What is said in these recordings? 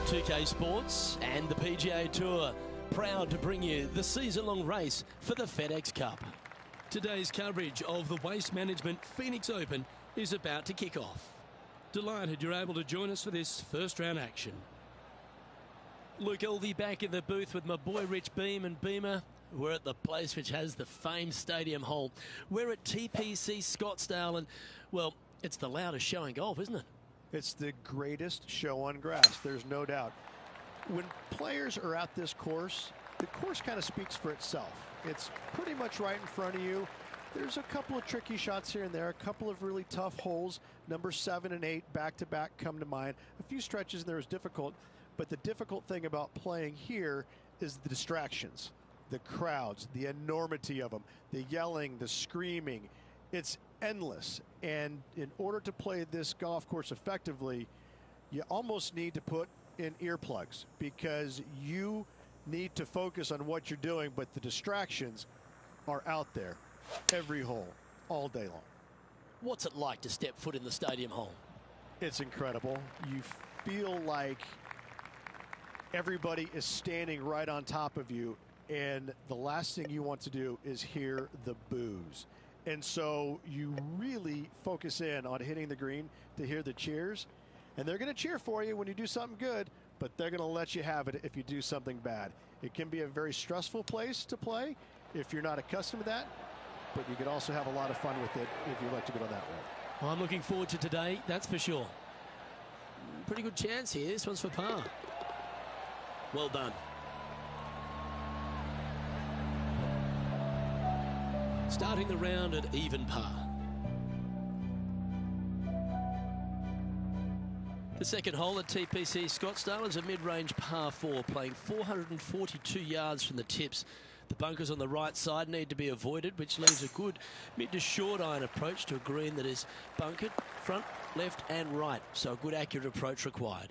2K Sports and the PGA Tour, proud to bring you the season-long race for the FedEx Cup. Today's coverage of the Waste Management Phoenix Open is about to kick off. Delighted you're able to join us for this first round action. Luke Elvey back in the booth with my boy Rich Beam and Beamer. We're at the place which has the famed stadium hole. We're at TPC Scottsdale, and, well, it's the loudest show in golf, isn't it? It's the greatest show on grass, there's no doubt. When players are at this course, the course kind of speaks for itself. It's pretty much right in front of you. There's a couple of tricky shots here and there, a couple of really tough holes. Number 7 and 8 back-to-back come to mind. A few stretches in there was difficult, but the difficult thing about playing here is the distractions, the crowds, the enormity of them, the yelling, the screaming. It's endless, and in order to play this golf course effectively, you almost need to put in earplugs because you need to focus on what you're doing, but the distractions are out there every hole, all day long. What's it like to step foot in the stadium hole? It's incredible. You feel like everybody is standing right on top of you, and the last thing you want to do is hear the boos. And so you really focus in on hitting the green to hear the cheers. And they're going to cheer for you when you do something good, but they're going to let you have it if you do something bad. It can be a very stressful place to play if you're not accustomed to that, but you can also have a lot of fun with it if you like to go down that road. Well, I'm looking forward to today, that's for sure. Pretty good chance here. This one's for par. Well done. Starting the round at even par. The second hole at TPC Scottsdale is a mid-range par 4, playing 442 yards from the tips. The bunkers on the right side need to be avoided, which leaves a good mid to short iron approach to a green that is bunkered front, left and right, so a good accurate approach required.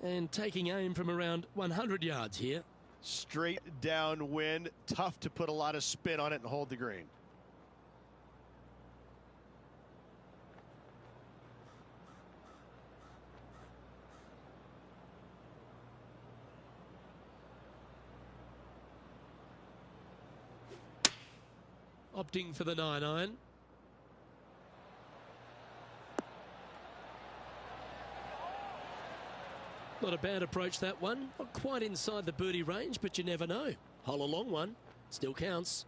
And taking aim from around 100 yards here. Straight downwind, tough to put a lot of spin on it and hold the green. Opting for the 9-iron. Not a bad approach, that one. Not quite inside the birdie range, but you never know. Hole a long one. Still counts.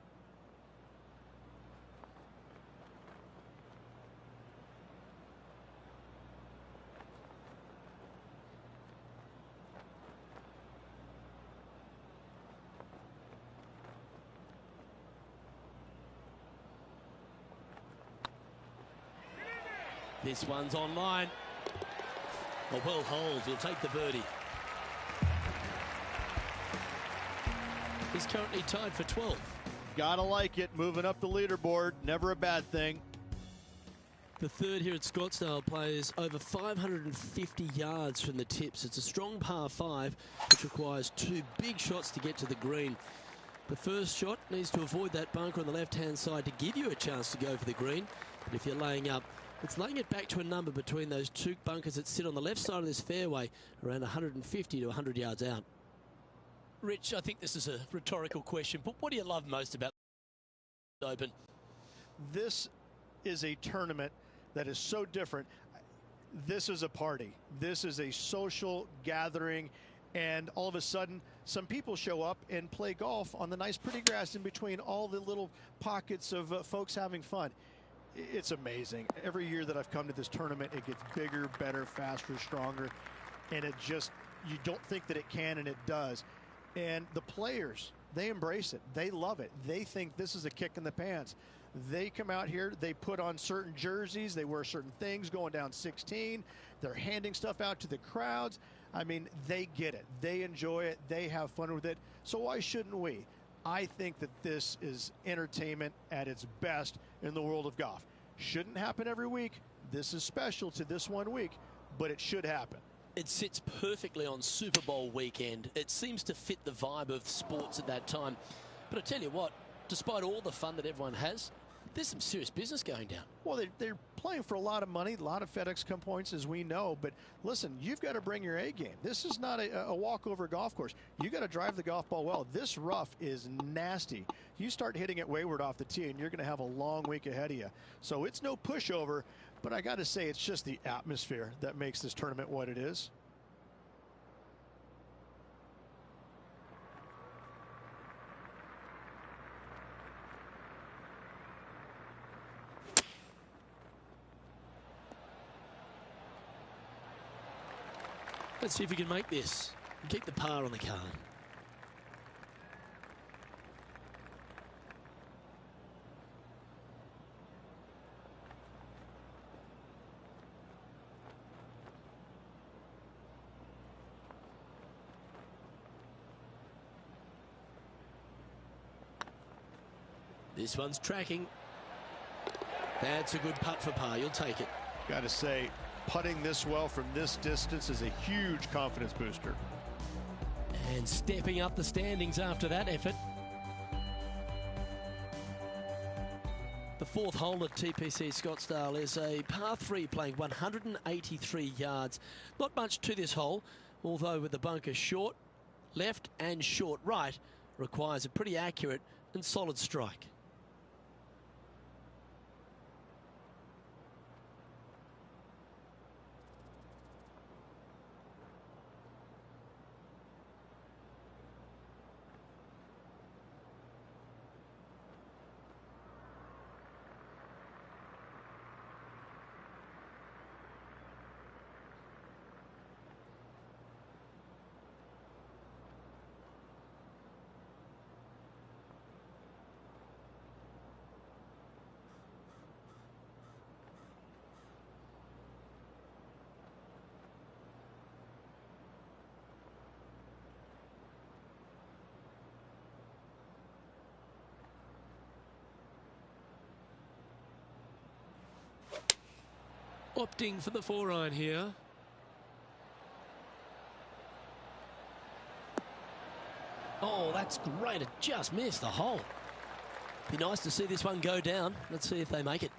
This one's online. A well holed, he'll take the birdie. He's currently tied for 12th. Gotta like it, moving up the leaderboard, never a bad thing. The third here at Scottsdale plays over 550 yards from the tips. It's a strong par 5, which requires 2 big shots to get to the green. The first shot needs to avoid that bunker on the left-hand side to give you a chance to go for the green. But if you're laying up, it's laying it back to a number between those 2 bunkers that sit on the left side of this fairway, around 150 to 100 yards out. Rich, I think this is a rhetorical question, but what do you love most about the Open? This is a tournament that is so different. This is a party. This is a social gathering, and all of a sudden, some people show up and play golf on the nice, pretty grass in between all the little pockets of folks having fun. It's amazing. Every year that I've come to this tournament, it gets bigger, better, faster, stronger, and it just, you don't think that it can, and it does. And the players, they embrace it. They love it. They think this is a kick in the pants. They come out here, they put on certain jerseys, they wear certain things going down 16. They're handing stuff out to the crowds. I mean, they get it. They enjoy it. They have fun with it. So why shouldn't we? I think that this is entertainment at its best in the world of golf. Shouldn't happen every week. This is special to this one week, but it should happen. It sits perfectly on Super Bowl weekend. It seems to fit the vibe of sports at that time. But I tell you what, despite all the fun that everyone has, There's some serious business going down. Well, they're playing for a lot of money, a lot of FedEx Cup points, as we know. But listen, you've got to bring your A game. This is not a walkover golf course. You got to drive the golf ball well. This rough is nasty. You start hitting it wayward off the tee, and you're going to have a long week ahead of you. So it's no pushover, but I got to say, it's just the atmosphere that makes this tournament what it is. Let's see if we can make this and keep the par on the card. This one's tracking. That's a good putt for par. You'll take it. Got to say, putting this well from this distance is a huge confidence booster. And stepping up the standings after that effort. The fourth hole at TPC Scottsdale is a par 3 playing 183 yards. Not much to this hole, although with the bunker short left and short right, requires a pretty accurate and solid strike. Opting for the 4-iron here. Oh, that's great. It just missed the hole. Be nice to see this one go down. Let's see if they make it.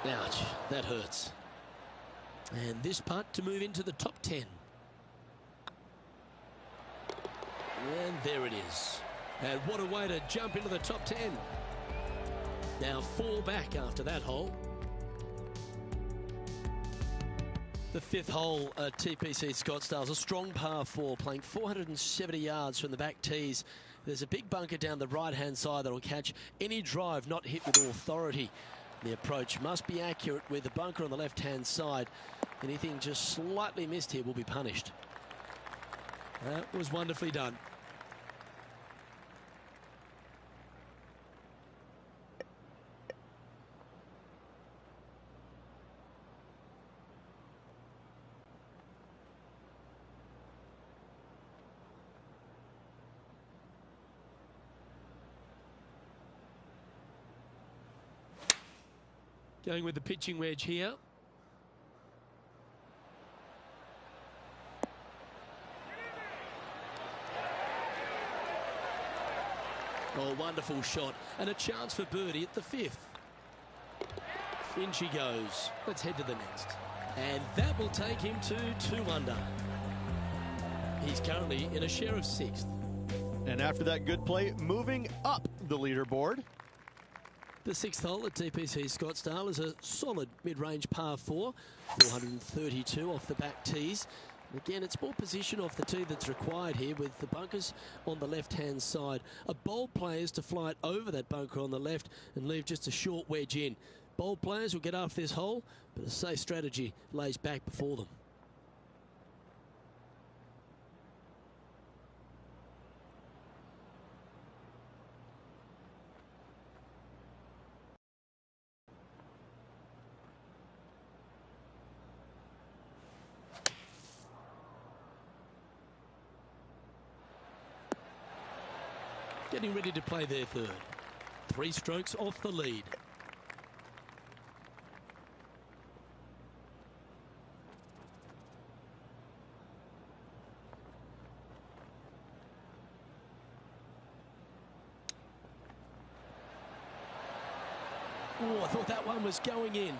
Ouch, that hurts. And this putt to move into the top 10. And there it is. And what a way to jump into the top 10. Now 4 back after that hole. The 5th hole at TPC Scottsdale is a strong par 4, playing 470 yards from the back tees. There's a big bunker down the right-hand side that will catch any drive not hit with authority. The approach must be accurate with the bunker on the left-hand side. Anything just slightly missed here will be punished. That was wonderfully done. Going with the pitching wedge here. Oh, wonderful shot. And a chance for birdie at the 5th. In she goes. Let's head to the next. And that will take him to 2 under. He's currently in a share of 6th. And after that good play, moving up the leaderboard. The 6th hole at TPC Scottsdale is a solid mid-range par 4, 432 off the back tees. Again, it's more position off the tee that's required here with the bunkers on the left-hand side. A bold player is to fly it over that bunker on the left and leave just a short wedge in. Bold players will get after this hole, but a safe strategy lays back before them. Getting ready to play their third. 3 strokes off the lead. Oh, I thought that one was going in.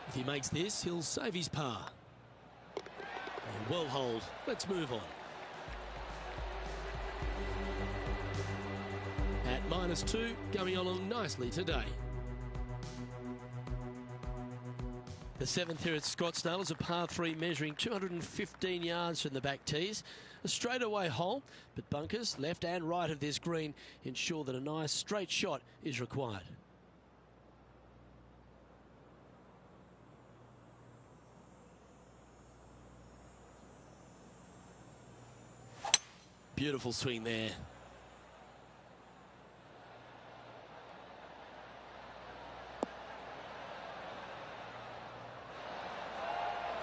If he makes this, he'll save his par. And well holed. Let's move on. At -2, going along nicely today. The 7th here at Scottsdale is a par 3 measuring 215 yards from the back tees. A straightaway hole, but bunkers left and right of this green ensure that a nice straight shot is required. Beautiful swing there.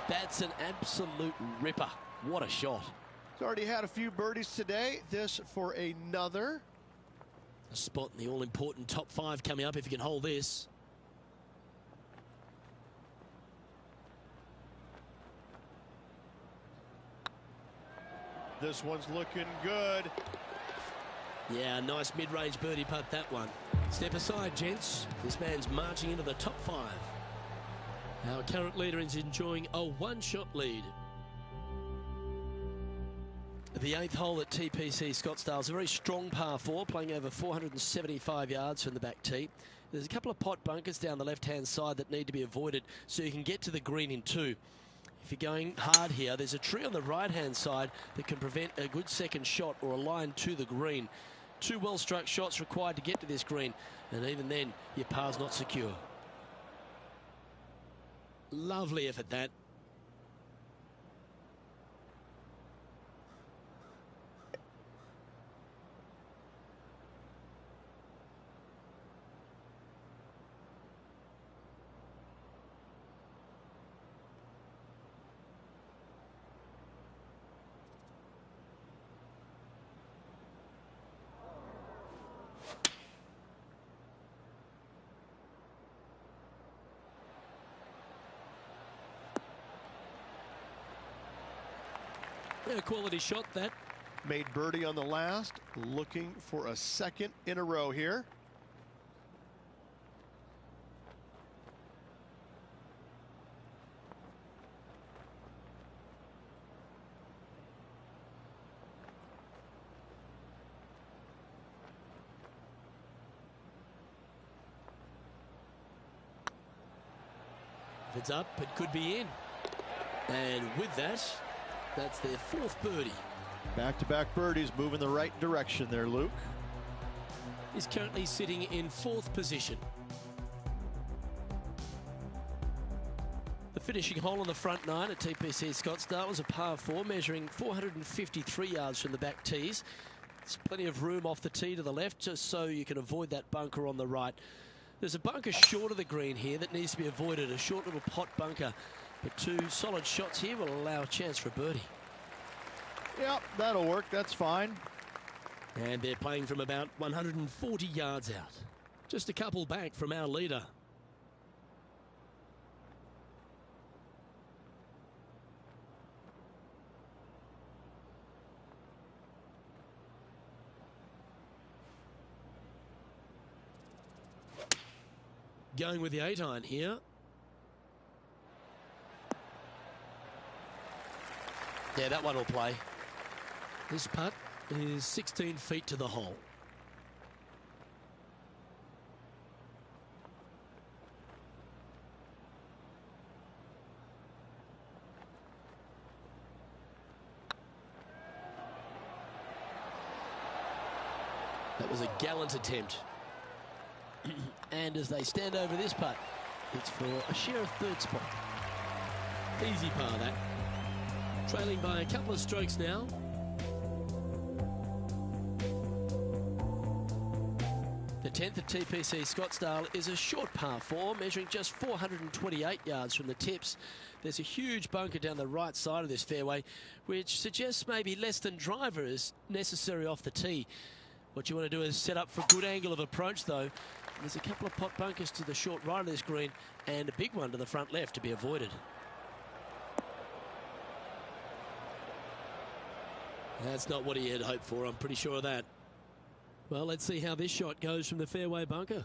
That's an absolute ripper. What a shot. He's already had a few birdies today. This for another. A spot in the all-important top 5 coming up if he can hold this. This one's looking good. Yeah, nice mid-range birdie putt, that one. Step aside, gents. This man's marching into the top 5. Our current leader is enjoying a 1-shot lead. The 8th hole at TPC Scottsdale is a very strong par 4, playing over 475 yards from the back tee. There's a couple of pot bunkers down the left-hand side that need to be avoided so you can get to the green in 2. If you're going hard here, there's a tree on the right-hand side that can prevent a good second shot or a line to the green. 2 well-struck shots required to get to this green, and even then, your par's not secure. Lovely effort, that. A quality shot, that. Made birdie on the last, looking for a second in a row here. If it's up, it could be in. And with that, that's their 4th birdie. Back-to-back birdies, moving the right direction there, Luke. He's currently sitting in 4th position. The finishing hole on the front 9 at TPC Scottsdale was a par 4 measuring 453 yards from the back tees. There's plenty of room off the tee to the left just so you can avoid that bunker on the right. There's a bunker short of the green here that needs to be avoided, a short little pot bunker. But 2 solid shots here will allow a chance for a birdie. Yep, that'll work. That's fine. And they're playing from about 140 yards out. Just a couple back from our leader. Going with the 8-iron here. Yeah, that one will play. This putt is 16 feet to the hole. was a gallant attempt. And as they stand over this putt, it's for a share of third spot. Easy par that. Trailing by a couple of strokes now. The 10th at TPC Scottsdale is a short par 4, measuring just 428 yards from the tips. There's a huge bunker down the right side of this fairway, which suggests maybe less than driver is necessary off the tee. What you want to do is set up for a good angle of approach, though. There's a couple of pot bunkers to the short right of this green and a big one to the front left to be avoided. That's not what he had hoped for, I'm pretty sure of that. Well, let's see how this shot goes from the fairway bunker.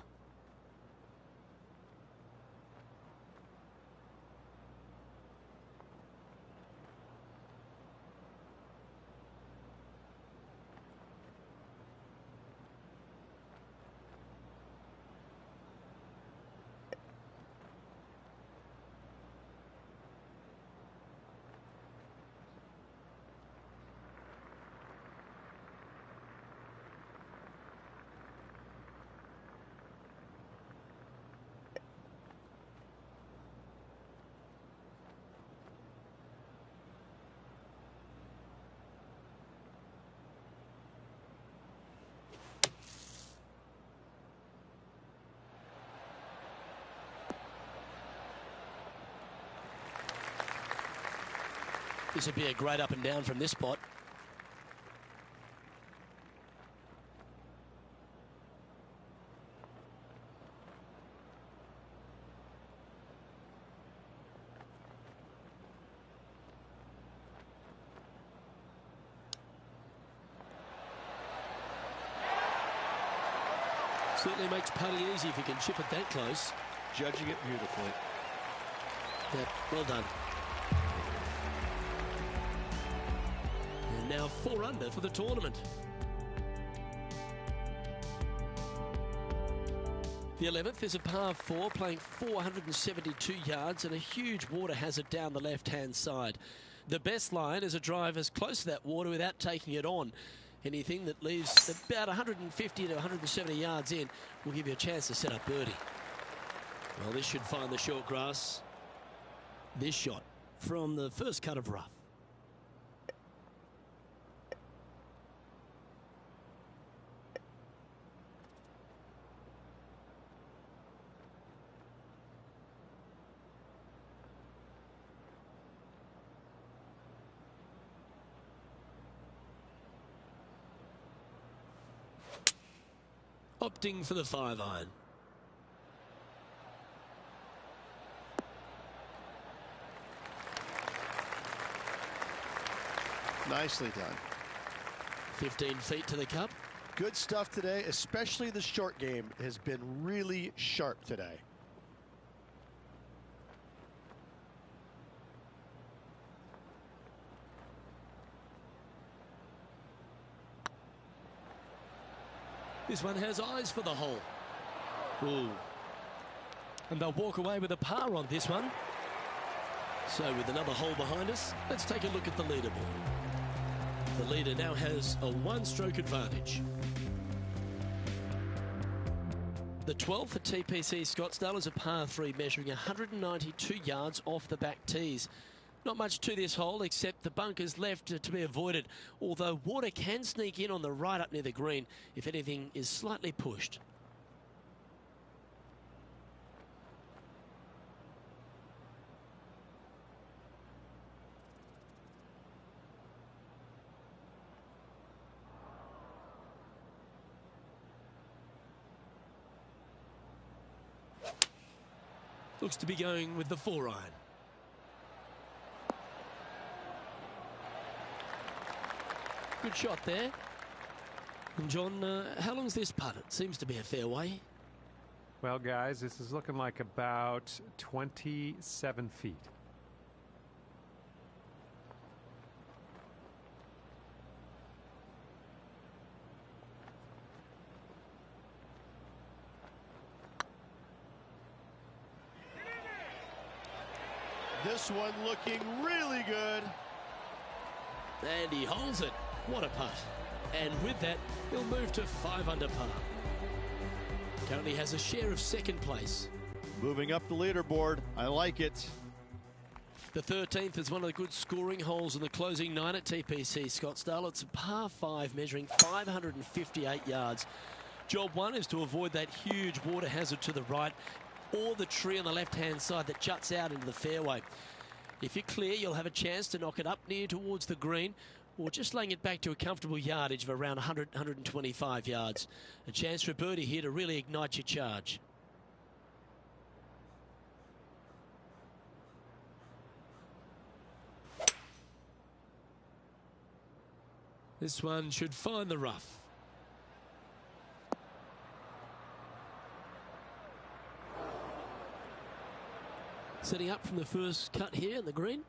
This would be a great up and down from this spot. Certainly makes putting easy if you can chip it that close. Judging it beautifully. Yeah, well done. And now 4 under for the tournament. The 11th is a par 4, playing 472 yards and a huge water hazard down the left-hand side. The best line is a drive as close to that water without taking it on. Anything that leaves about 150 to 170 yards in will give you a chance to set up birdie. Well, this should find the short grass. This shot from the first cut of rough. Opting for the 5-iron. Nicely done. 15 feet to the cup. Good stuff today, especially the short game has been really sharp today. This one has eyes for the hole. Ooh. And they'll walk away with a par on this one. So with another hole behind us, let's take a look at the leaderboard. The leader now has a 1-stroke advantage. The 12th at TPC Scottsdale is a par 3 measuring 192 yards off the back tees. Not much to this hole except the bunkers left to be avoided, although water can sneak in on the right up near the green if anything is slightly pushed. Looks to be going with the 4-iron. Good shot there. And John, how long's this putt? It seems to be a fair way. Well, guys, this is looking like about 27 feet. This one looking really good. And he holds it. What a putt. And with that, he'll move to 5 under par. Currently has a share of second place. Moving up the leaderboard. I like it. The 13th is one of the good scoring holes in the closing 9 at TPC Scottsdale. It's a par 5 measuring 558 yards. Job 1 is to avoid that huge water hazard to the right or the tree on the left-hand side that juts out into the fairway. If you're clear, you'll have a chance to knock it up near towards the green or just laying it back to a comfortable yardage of around 100, 125 yards. A chance for a birdie here to really ignite your charge. This one should find the rough. Setting up from the first cut here in the green.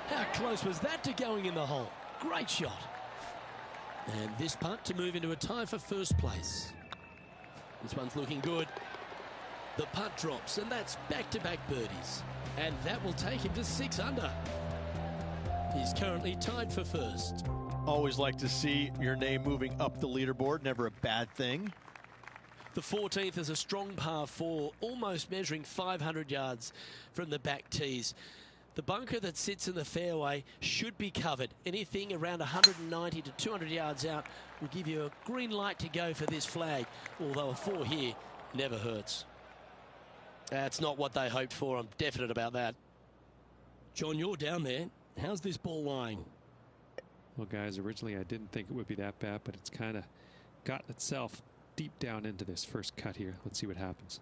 How close was that to going in the hole? Great shot. And this putt to move into a tie for first place. This one's looking good. The putt drops, and that's back-to-back birdies. And that will take him to 6 under. He's currently tied for first. Always like to see your name moving up the leaderboard. Never a bad thing. The 14th is a strong par 4, almost measuring 500 yards from the back tees. The bunker that sits in the fairway should be covered. Anything around 190 to 200 yards out will give you a green light to go for this flag, although a 4 here never hurts. That's not what they hoped for. I'm definite about that. John, you're down there. How's this ball lying? Well, guys, originally I didn't think it would be that bad, but it's kind of gotten itself deep down into this first cut here. Let's see what happens.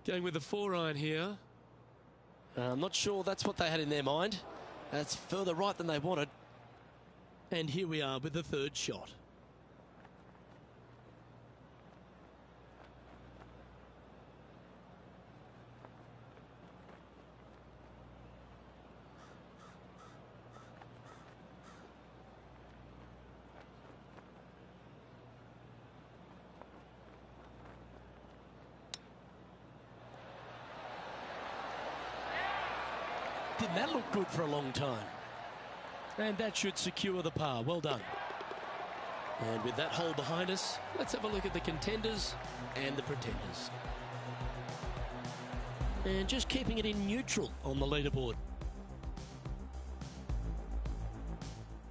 Going with the 4-iron here. I'm not sure that's what they had in their mind. That's further right than they wanted. And here we are with the 3rd shot. Didn't that look good for a long time? And that should secure the par. Well done. And with that hole behind us, let's have a look at the contenders and the pretenders. And just keeping it in neutral on the leaderboard.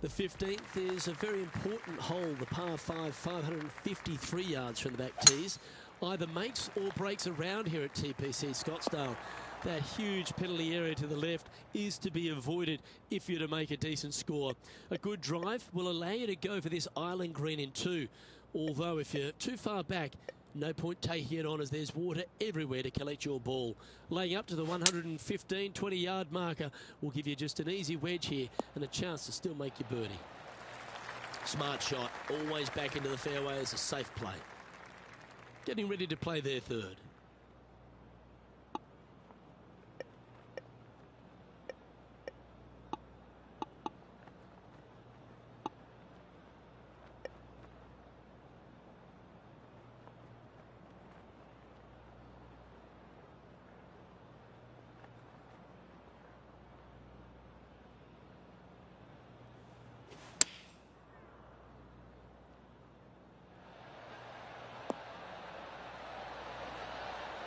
The 15th is a very important hole, the par 5, 553 yards from the back tees. Either makes or breaks around here at TPC Scottsdale. That huge penalty area to the left is to be avoided if you're to make a decent score. A good drive will allow you to go for this island green in 2. Although if you're too far back, no point taking it on as there's water everywhere to collect your ball. Laying up to the 115, 20-yard marker will give you just an easy wedge here and a chance to still make your birdie. Smart shot, always back into the fairway as a safe play. Getting ready to play their 3rd.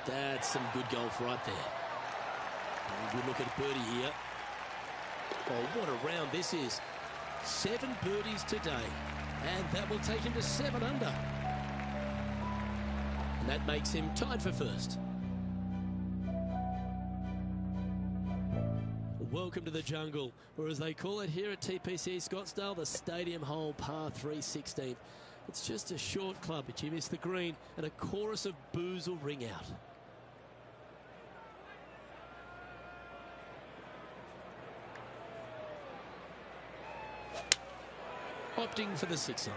That's some good golf right there. And a good look at birdie here. Oh, what a round this is. 7 birdies today. And that will take him to 7 under. And that makes him tied for first. Welcome to the jungle, or as they call it here at TPC Scottsdale, the Stadium Hole par 3 16th. It's just a short club, but you miss the green, and a chorus of boos will ring out. Opting for the 6-iron.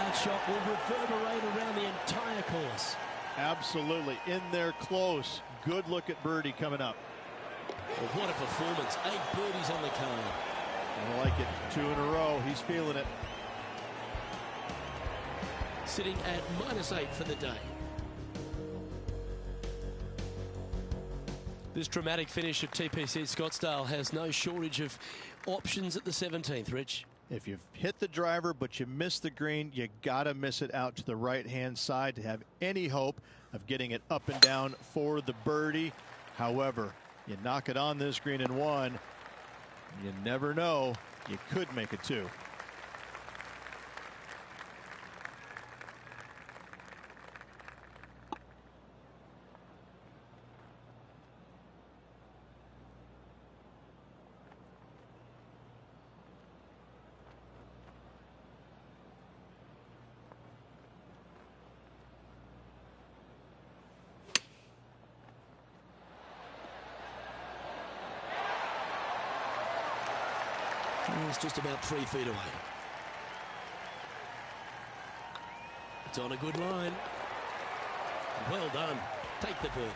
that shot will reverberate around the entire course. Absolutely. In there close. Good look at birdie coming up. Well, what a performance. 8 birdies on the card. I like it. 2 in a row. He's feeling it. Sitting at -8 for the day. This dramatic finish of TPC Scottsdale has no shortage of options at the 17th, Rich. If you've hit the driver but you miss the green, you gotta miss it out to the right-hand side to have any hope of getting it up and down for the birdie. However, you knock it on this green in 1, you never know, you could make it 2. It's just about 3 feet away. It's on a good line. Well done. Take the birdie.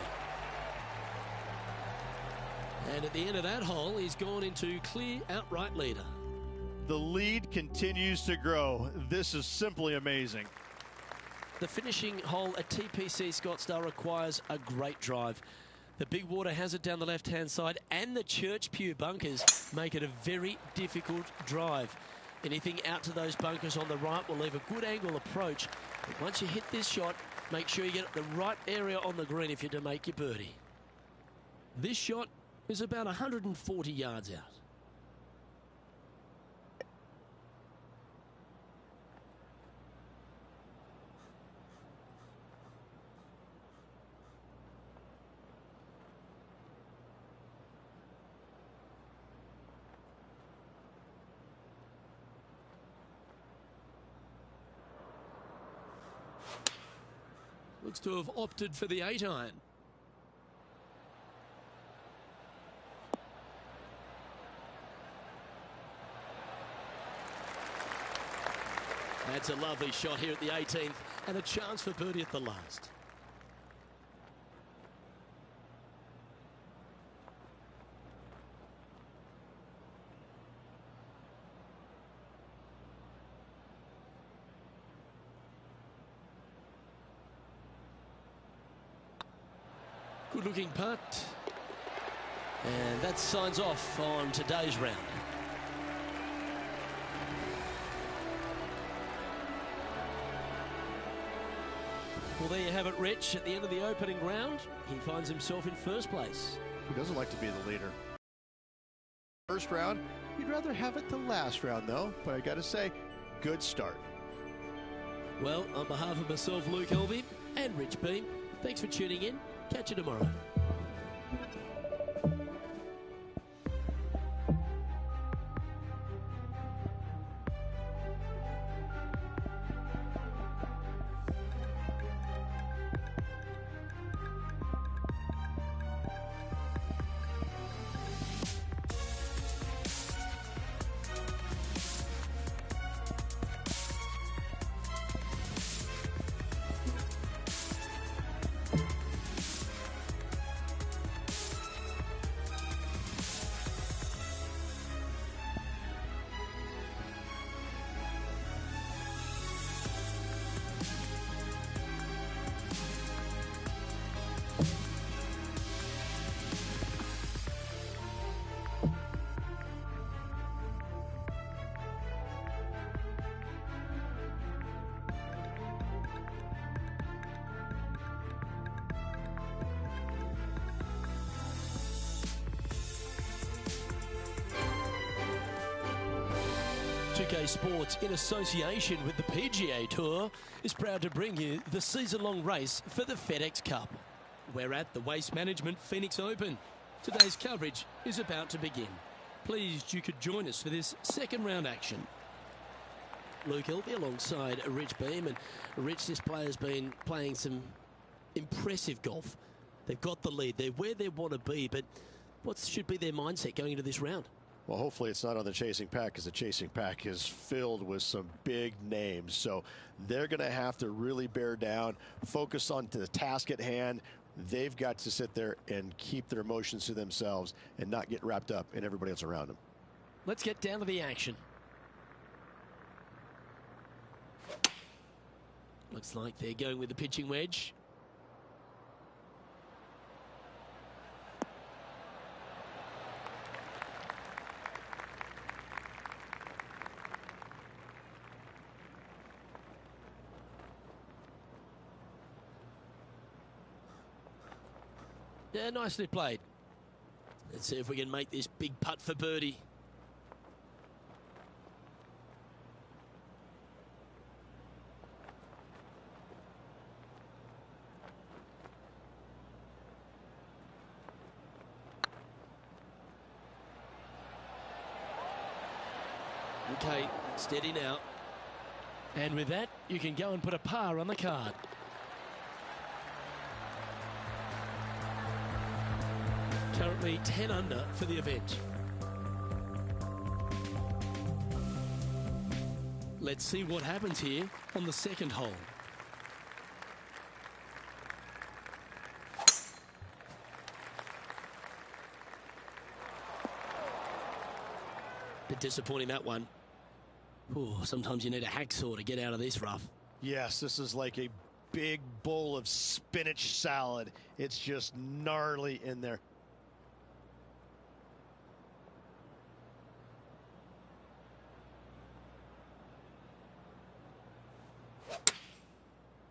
And at the end of that hole, he's gone into clear outright leader. The lead continues to grow. This is simply amazing. The finishing hole at TPC Scottsdale requires a great drive. The big water has it down the left-hand side, and the Church Pew bunkers make it a very difficult drive. Anything out to those bunkers on the right will leave a good angle approach. But once you hit this shot, make sure you get the right area on the green if you're to make your birdie. This shot is about 140 yards out. Looks to have opted for the 8-iron. That's a lovely shot here at the 18th, and a chance for birdie at the last. Good looking putt. And that signs off on today's round. Well, there you have it, Rich. At the end of the opening round, he finds himself in first place. Who doesn't like to be the leader? First round, you'd rather have it the last round, though. But I got to say, good start. Well, on behalf of myself, Luke Elvey, and Rich Beam, thanks for tuning in. Catch you tomorrow. UK Sports, in association with the PGA Tour, is proud to bring you the season-long race for the FedEx Cup. We're at the Waste Management Phoenix Open. Today's coverage is about to begin. Pleased you could join us for this second round action. Luke Elvey alongside Rich Beam, and Rich, this player's been playing some impressive golf. They've got the lead, they're where they want to be, but what should be their mindset going into this round? Well, hopefully it's not on the chasing pack, because the chasing pack is filled with some big names. So they're going to have to really bear down, focus on the task at hand. They've got to sit there and keep their emotions to themselves and not get wrapped up in everybody else around them. Let's get down to the action. Looks like they're going with the pitching wedge. Yeah, nicely played. Let's see if we can make this big putt for birdie. Okay, steady now. And with that, you can go and put a par on the card. Currently 10 under for the event. Let's see what happens here on the second hole. Bit disappointing, that one. Ooh, sometimes you need a hacksaw to get out of this rough. Yes, this is like a big bowl of spinach salad. It's just gnarly in there.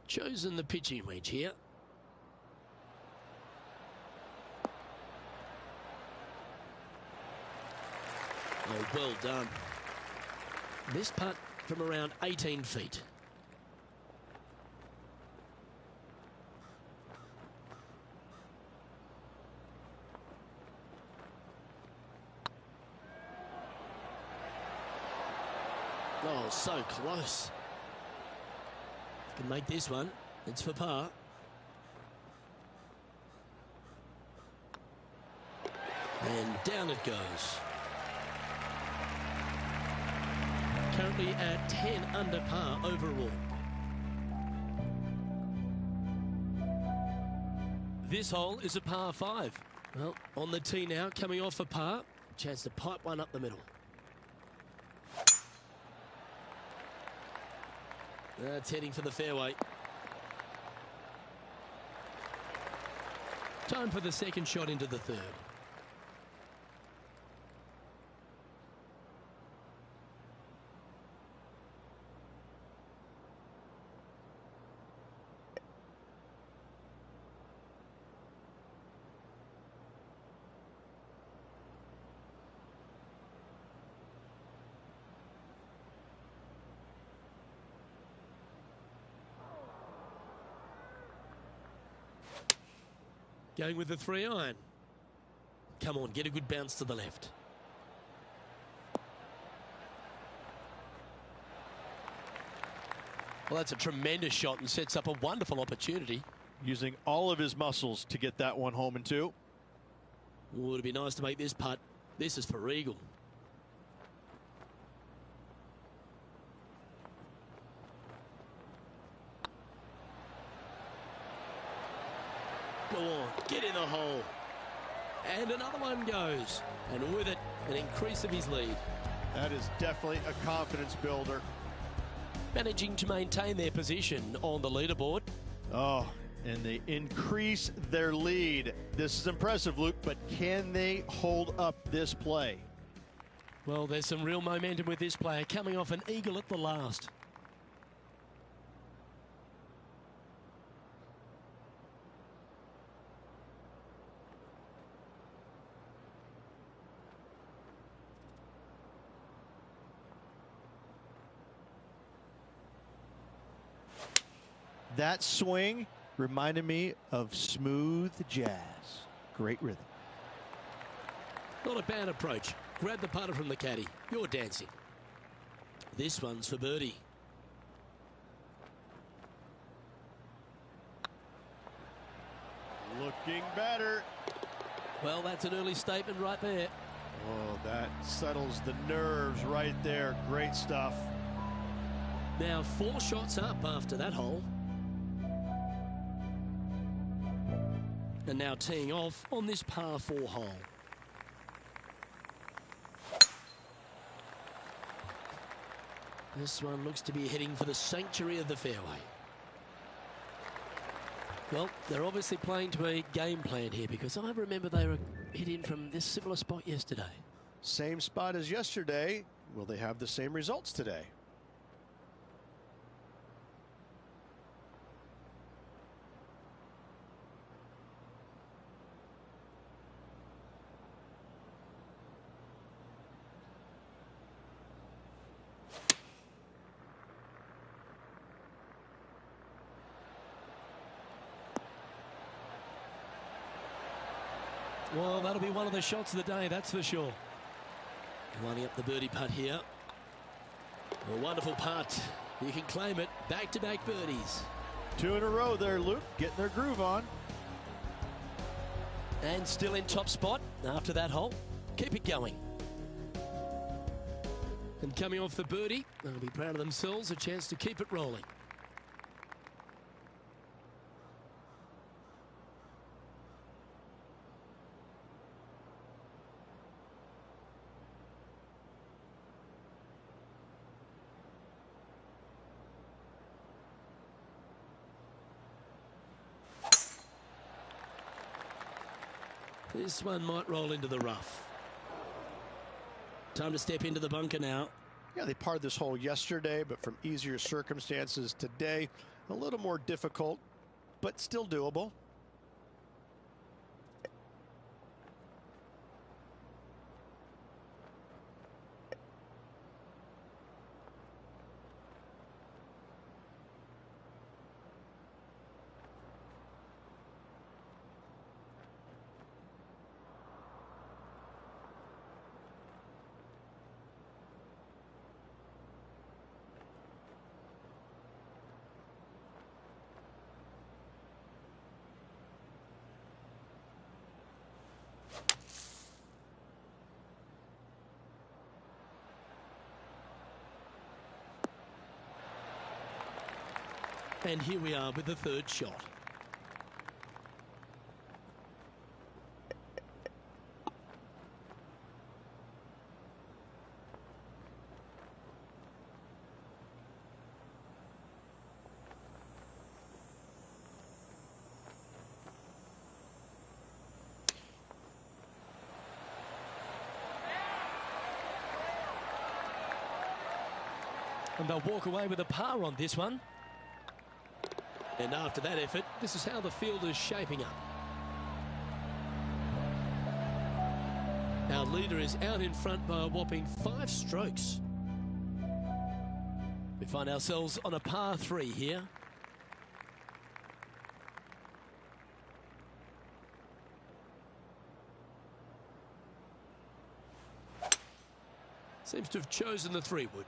Chosen the pitching wedge here. Oh, well done. This putt from around 18 feet. Oh, so close. Can make this one. It's for par. And down it goes. Currently at 10 under par overall. This hole is a par 5. Well, on the tee now, coming off a par. Chance to pipe one up the middle. That's heading for the fairway. Time for the second shot into the third. Going with the 3-iron. Come on, get a good bounce to the left. Well, that's a tremendous shot and sets up a wonderful opportunity. Using all of his muscles to get that one home in two. Would it be nice to make this putt? This is for eagle. Go on, get in the hole. And another one goes. And with it, an increase of his lead. That is definitely a confidence builder. Managing to maintain their position on the leaderboard. Oh, and they increase their lead. This is impressive, Luke, but can they hold up this play? Well, there's some real momentum with this player coming off an eagle at the last. That swing reminded me of smooth jazz. Great rhythm. Not a bad approach. Grab the putter from the caddy. You're dancing. This one's for birdie. Looking better. Well, that's an early statement right there. Oh, that settles the nerves right there. Great stuff. Now 4 shots up after that hole. And now teeing off on this par 4 hole. This one looks to be heading for the sanctuary of the fairway. Well, they're obviously playing to a game plan here, because I remember they were hit in from this similar spot yesterday. Same spot as yesterday. Will they have the same results today? Well, that'll be one of the shots of the day, that's for sure. Lining up the birdie putt here. A wonderful putt. You can claim it. Back-to-back birdies. 2 in a row there, Luke. Getting their groove on. And still in top spot after that hole. Keep it going. And coming off the birdie, they'll be proud of themselves. A chance to keep it rolling. This one might roll into the rough. Time to step into the bunker now. Yeah, they parred this hole yesterday, but from easier circumstances today. A little more difficult, but still doable. And here we are with the 3rd shot. And they'll walk away with a par on this one. And after that effort, this is how the field is shaping up. Our leader is out in front by a whopping 5 strokes. We find ourselves on a par 3 here. Seems to have chosen the 3-wood.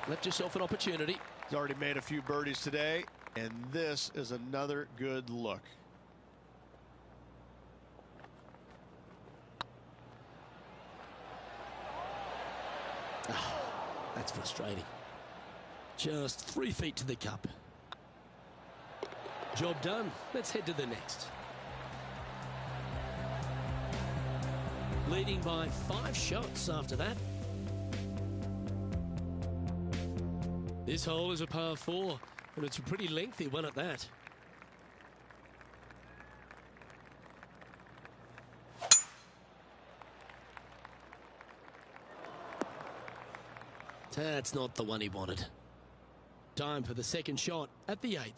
Left yourself an opportunity. He's already made a few birdies today, and this is another good look. Oh, that's frustrating. Just 3 feet to the cup. Job done. Let's head to the next. Leading by 5 shots after that. This hole is a par 4, and it's a pretty lengthy one at that. That's not the one he wanted. Time for the 2nd shot at the 8th.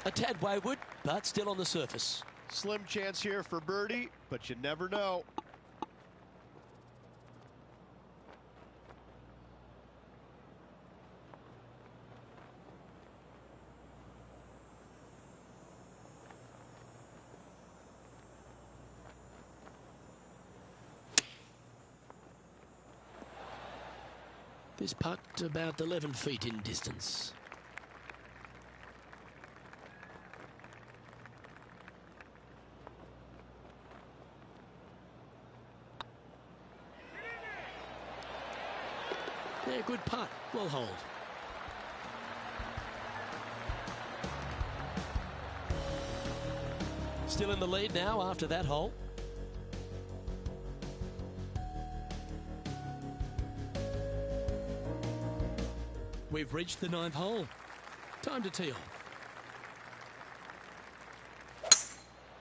A tad wayward, but still on the surface. Slim chance here for birdie, but you never know. This putt about 11 feet in distance. Yeah, good putt. Well hold. Still in the lead now after that hole. We've reached the 9th hole. Time to tee off.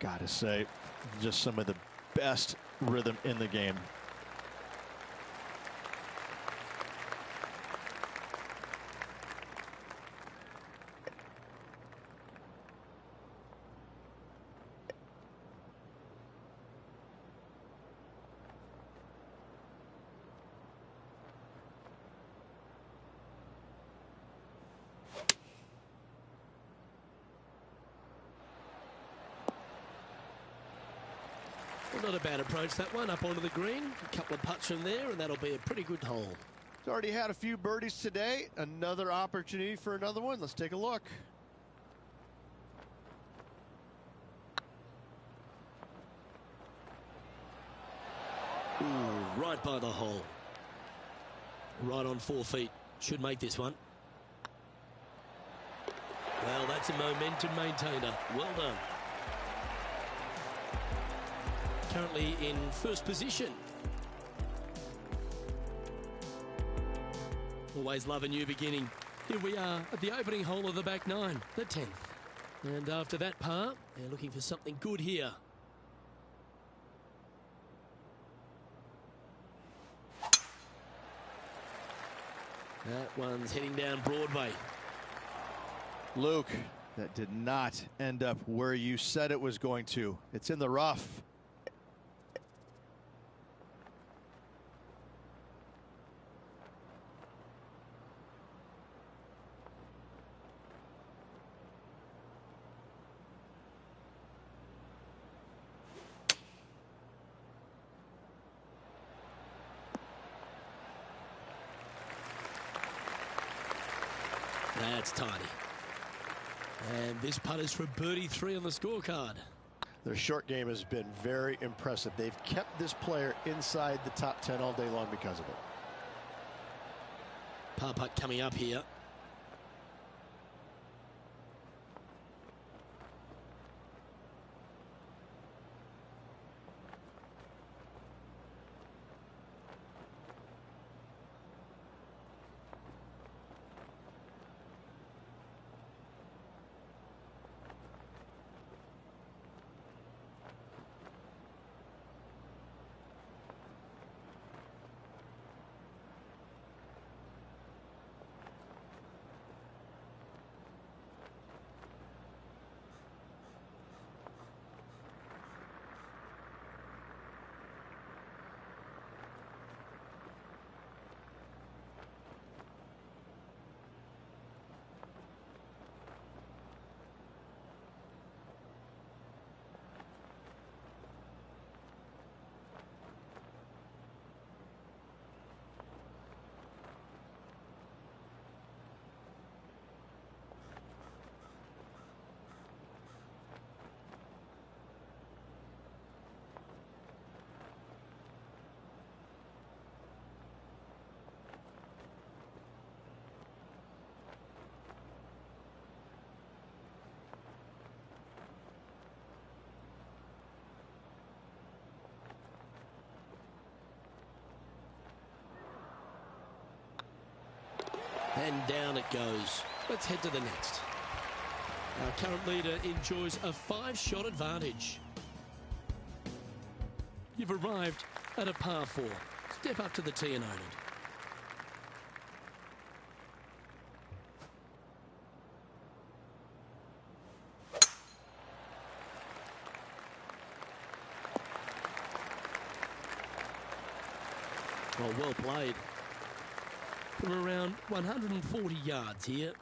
Gotta say, just some of the best rhythm in the game. Well, not a bad approach, that one, up onto the green. A couple of putts from there, and that'll be a pretty good hole. He's already had a few birdies today. Another opportunity for another one. Let's take a look. Ooh, right by the hole. Right on 4 feet. Should make this one. Well, that's a momentum maintainer. Well done. Currently in first position. Always love a new beginning. Here we are at the opening hole of the back 9, the 10th. And after that par, they're looking for something good here. That one's heading down Broadway. Luke, that did not end up where you said it was going to. It's in the rough. That's tidy. And this putt is for birdie 3 on the scorecard. Their short game has been very impressive. They've kept this player inside the top 10 all day long because of it. Par putt coming up here. And down it goes. Let's head to the next. Our current leader enjoys a 5-shot advantage. You've arrived at a par 4. Step up to the tee and own it. Oh, well played. From around 140 yards here.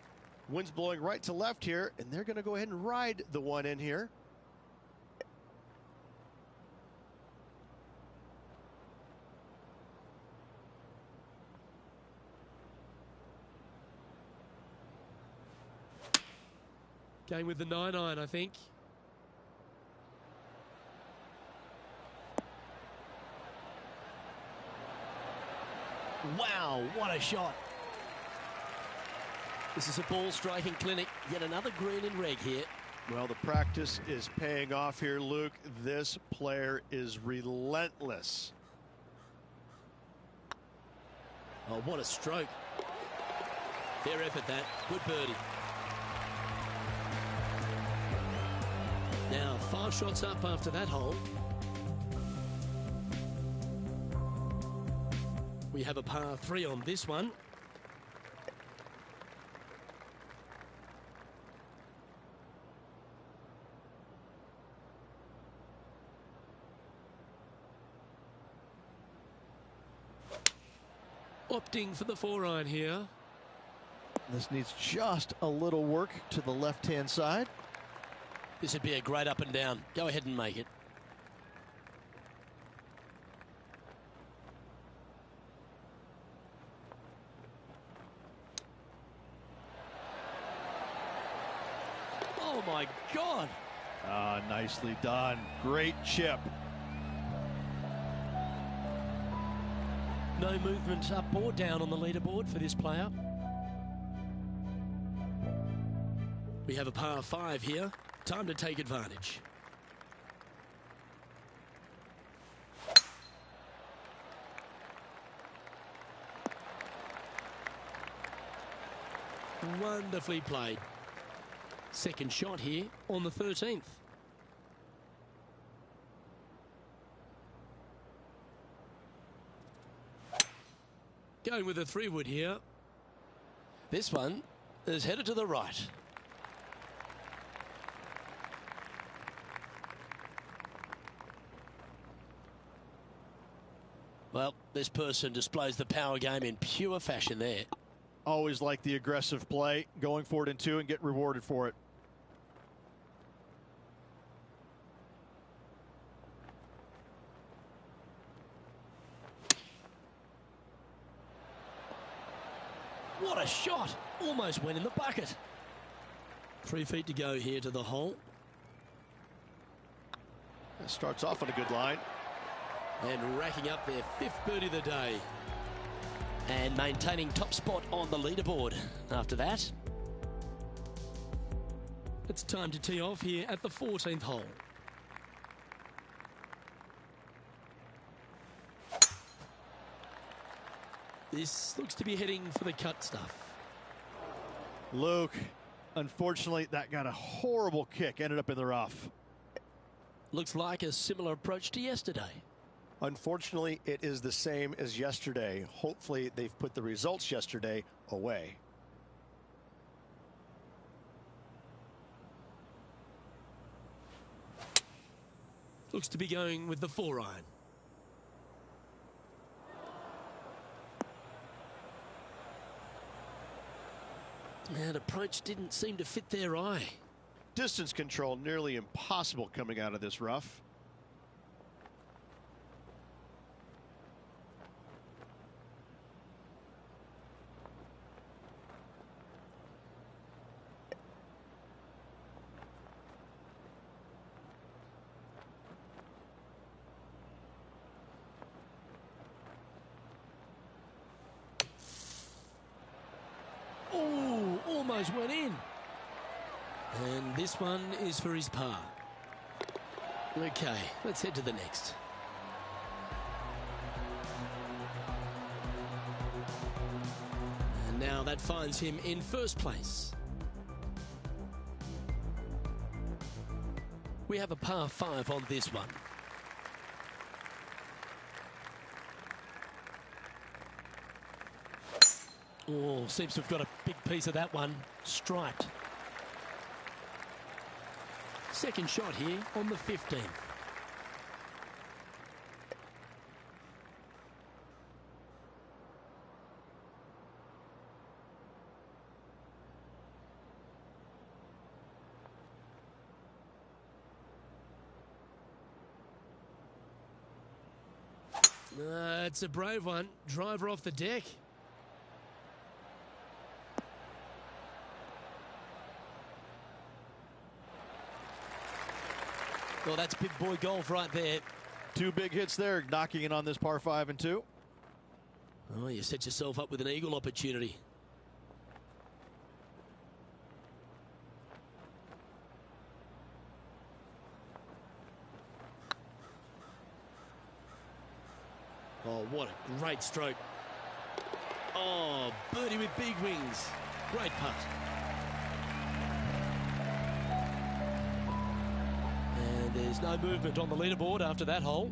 Wind's blowing right to left here, and they're going to go ahead and ride the one in here. Going with the 9-iron, I think. Wow, what a shot. This is a ball striking clinic. Yet another green in reg here. Well, the practice is paying off here, Luke. This player is relentless. Oh, what a stroke. Fair effort, that. Good birdie. Now, 5 shots up after that hole. We have a par 3 on this one. Opting for the 4-iron here. This needs just a little work to the left-hand side. This would be a great up and down. Go ahead and make it. Oh my God. Ah, nicely done. Great chip. No movement up or down on the leaderboard for this player. We have a par 5 here. Time to take advantage. Wonderfully played. Second shot here on the 13th. Going with a 3-wood here. This one is headed to the right. Well, this person displays the power game in pure fashion there. Always like the aggressive play, going for it in 2 and get rewarded for it. What a shot! Almost went in the bucket. 3 feet to go here to the hole. It starts off on a good line. And racking up their 5th birdie of the day. And maintaining top spot on the leaderboard after that. It's time to tee off here at the 14th hole. This looks to be heading for the cut stuff. Luke, unfortunately, that got a horrible kick, ended up in the rough. Looks like a similar approach to yesterday. Unfortunately, it is the same as yesterday. Hopefully, they've put the results yesterday away. Looks to be going with the 4-iron. That approach didn't seem to fit their eye. Distance control nearly impossible coming out of this rough. Oh, almost went in. And this one is for his par. Okay, let's head to the next. And now that finds him in first place. We have a par 5 on this one. Oh, seems to have got a big piece of that one. Striped. Second shot here on the 15th. It's a brave one. Driver off the deck. Well, that's big boy golf right there. 2 big hits there, knocking in on this par 5 and 2. Oh, you set yourself up with an eagle opportunity. Oh, what a great stroke. Oh, birdie with big wings. Great putt. And there's no movement on the leaderboard after that hole.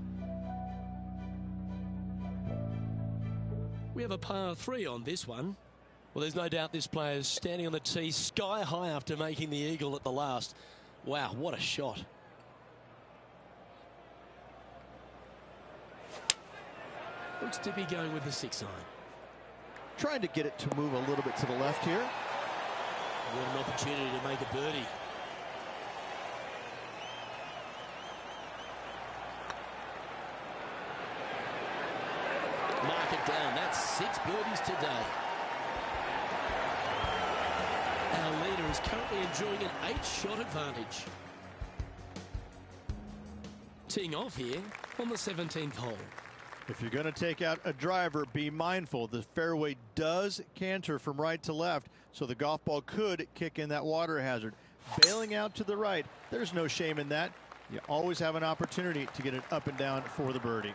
We have a par 3 on this one. Well, there's no doubt this player's standing on the tee sky high after making the eagle at the last. Wow, what a shot. Looks to be going with the 6 iron. Trying to get it to move a little bit to the left here. What an opportunity to make a birdie. Mark it down. That's 6 birdies today. Our leader is currently enjoying an 8-shot advantage. Teeing off here on the 17th hole. If you're going to take out a driver, be mindful. The fairway does canter from right to left, so the golf ball could kick in that water hazard. Bailing out to the right, there's no shame in that. You always have an opportunity to get it up and down for the birdie.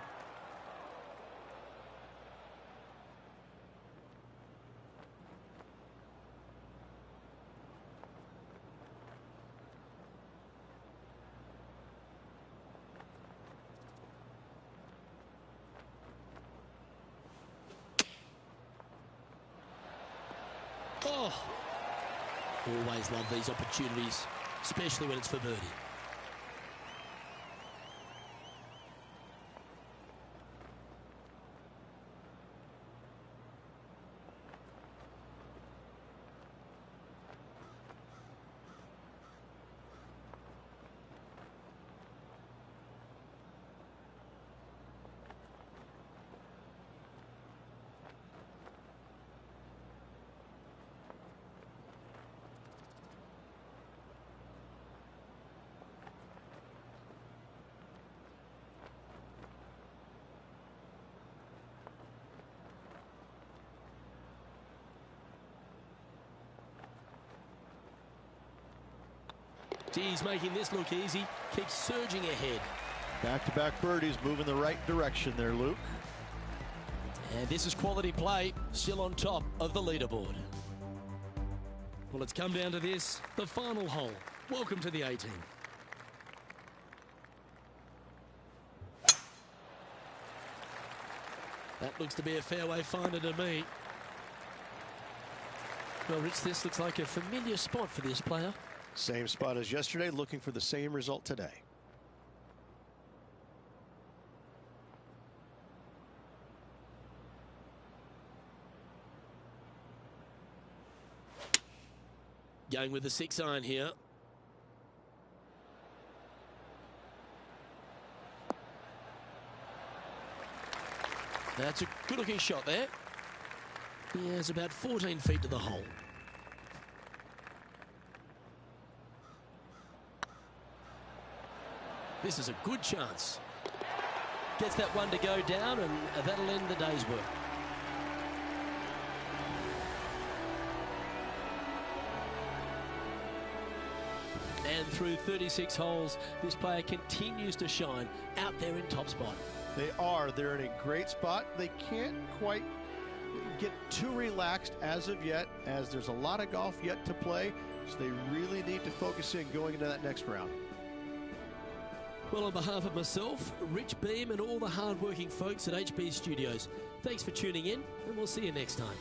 Oh, always love these opportunities, especially when it's for birdie. He's making this look easy. Keeps surging ahead. Back-to-back birdies, moving the right direction there, Luke. And this is quality play, still on top of the leaderboard. Well, it's come down to this, the final hole. Welcome to the 18. That looks to be a fairway finder to me. Well, Rich, this looks like a familiar spot for this player. Same spot as yesterday, looking for the same result today. Going with the 6 iron here. That's a good looking shot there. Yeah, it's about 14 feet to the hole. This is a good chance. Gets that one to go down, and that'll end the day's work. And through 36 holes, this player continues to shine out there in top spot. They are. They're in a great spot. They can't quite get too relaxed as of yet, as there's a lot of golf yet to play, so they really need to focus in going into that next round. Well, on behalf of myself, Rich Beam, and all the hard-working folks at HB Studios, thanks for tuning in, and we'll see you next time.